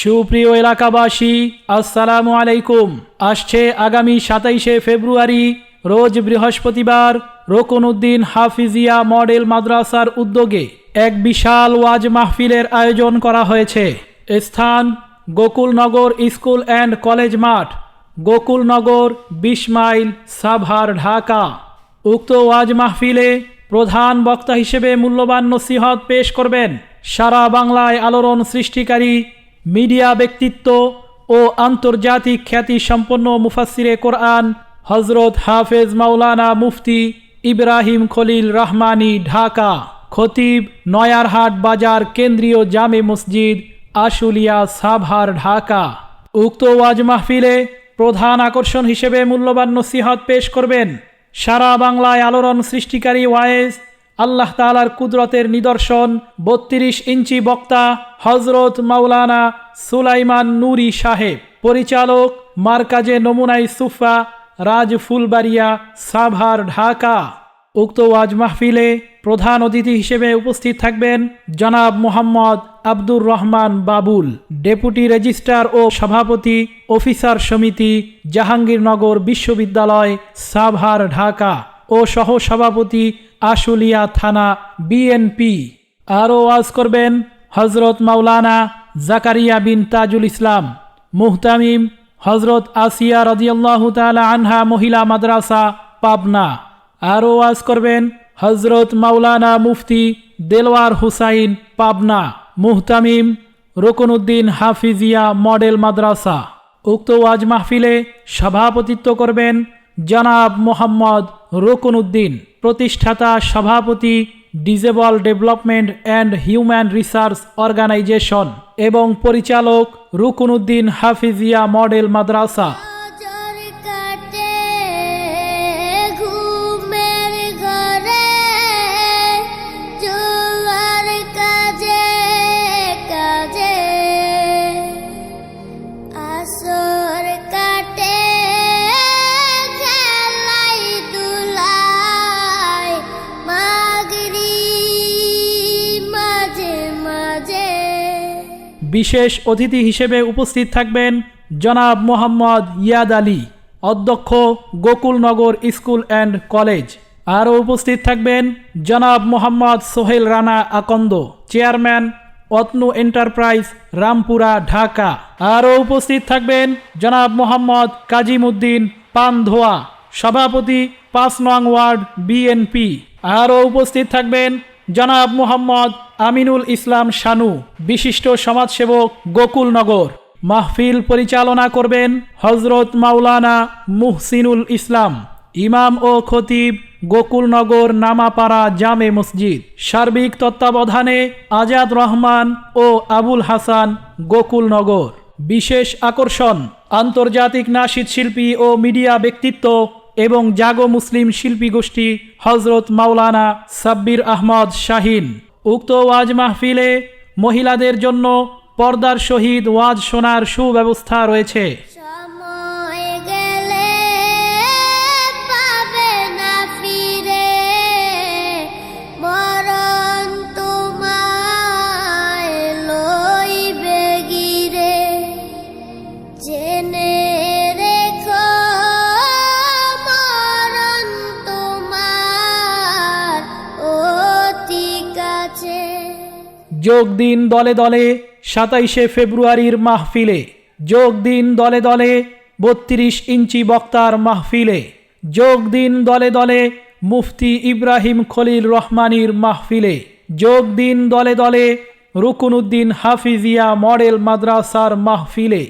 সুপ্রিয় এলাকাবাসী, আসসালামু আলাইকুম। আসছে আগামী ২৭শে ফেব্রুয়ারি রোজ বৃহস্পতিবার রুকনউদ্দিন হাফিজিয়া মডেল মাদ্রাসার উদ্যোগে এক বিশাল ওয়াজ মাহফিলের আয়োজন করা হয়েছে। স্থান গোকুলনগর স্কুল অ্যান্ড কলেজ মাঠ, গোকুলনগর ২০ মাইল, সাভার, ঢাকা। উক্ত ওয়াজ মাহফিলে প্রধান বক্তা হিসেবে মূল্যবান নসিহত পেশ করবেন সারা বাংলায় আলোড়ন সৃষ্টিকারী মিডিয়া ব্যক্তিত্ব ও আন্তর্জাতিক খ্যাতি সম্পন্ন মুফাসসিরে কোরআন হযরত হাফেজ মাওলানা মুফতি ইব্রাহিম খলিল রহমানী, ঢাকা। খতিব নয়ারহাট বাজার কেন্দ্রীয় জামে মসজিদ, আশুলিয়া, সাভার, ঢাকা। উক্ত ওয়াজ মাহফিলে প্রধান আকর্ষণ হিসেবে মূল্যবান নসিহত পেশ করবেন সারা বাংলায় আলোড়ন সৃষ্টিকারী ওয়ায়েজ, আল্লাহ তাআলার কুদরতের নিদর্শন ৩২ ইঞ্চি বক্তা হযরত মাওলানা সুলাইমান নুরি সাহেব। পরিচালক মারকাজে নমুনাই সুফা, রাজফুলবাড়িয়া, সাভার, ঢাকা। উক্ত ওয়াজ মাহফিলে প্রধান অতিথি হিসেবে উপস্থিত থাকবেন জনাব মোহাম্মদ আব্দুর রহমান বাবুল, ডেপুটি রেজিস্ট্রার ও সভাপতি অফিসার সমিতি, জাহাঙ্গীরনগর বিশ্ববিদ্যালয়, সাভার, ঢাকা ও সহ সভাপতি আশুলিয়া থানা, বিএনপি। আরও ওয়াজ করবেন হযরত মাওলানা জাকারিয়া বিন তাজুল ইসলাম, মুহতামিম হযরত আসিয়া রাদিয়াল্লাহু তাআলা আনহা মহিলা মাদ্রাসা, পাবনা। আরও ওয়াজ করবেন হযরত মাওলানা মুফতি দেলওয়ার হুসাইন, পাবনা, মুহতামিম রুকনউদ্দিন হাফিজিয়া মডেল মাদ্রাসা। উক্ত ওয়াজ মাহফিলে সভাপতিত্ব করবেন জনাব মোহাম্মদ রুকনউদ্দিন, প্রতিষ্ঠাতা সভাপতি disable development and human research organisation এবং পরিচালক রুকনউদ্দিন হাফিজিয়া মডেল মাদ্রাসা। বিশেষ অতিথি হিসেবে উপস্থিত থাকবেন জনাব মোহাম্মদ ইয়াদ আলী, অধ্যক্ষ গোকুলনগর স্কুল অ্যান্ড কলেজ। আরও উপস্থিত থাকবেন জনাব মোহাম্মদ সোহেল রানা আকন্দ, চেয়ারম্যান অতনু এন্টারপ্রাইজ, রামপুরা, ঢাকা। আরও উপস্থিত থাকবেন জনাব মোহাম্মদ কাজিমউদ্দিন পানধোয়া, সভাপতি ৫ নং ওয়ার্ড, বিএনপি। আরও উপস্থিত থাকবেন জনাব মোহাম্মদ আমিনুল ইসলাম শানু, বিশিষ্ট সমাজসেবক, গোকুলনগর। মাহফিল পরিচালনা করবেন হযরত মাওলানা মুহসিনুল ইসলাম, ইমাম ও খতিব, গোকুলনগর নামাপাড়া জামে মসজিদ। সার্বিক তত্ত্বাবধানে আজাদ রহমান ও আবুল হাসান, গোকুলনগর। বিশেষ আকর্ষণ আন্তর্জাতিক নাশিদ শিল্পী ও মিডিয়া ব্যক্তিত্ব এবং জাগো মুসলিম শিল্পী গোষ্ঠী হযরত মাওলানা সাব্বির আহমদ শাহিন। উক্ত ওয়াজ মাহফিলে মহিলাদের জন্য পর্দার সহিত ওয়াজ শোনার সুব্যবস্থা রয়েছে। যোগ দিন দলে দলে ২৭শে ফেব্রুয়ারির মাহফিলে, যোগ দিন দলে দলে ৩২ ইঞ্চি বক্তার মাহফিলে, যোগ দিন দলে দলে মুফতি ইব্রাহিম খলিল রহমানীর মাহফিলে, যোগ দিন দলে দলে রুকনউদ্দিন হাফিজিয়া মডেল মাদ্রাসার মাহফিলে।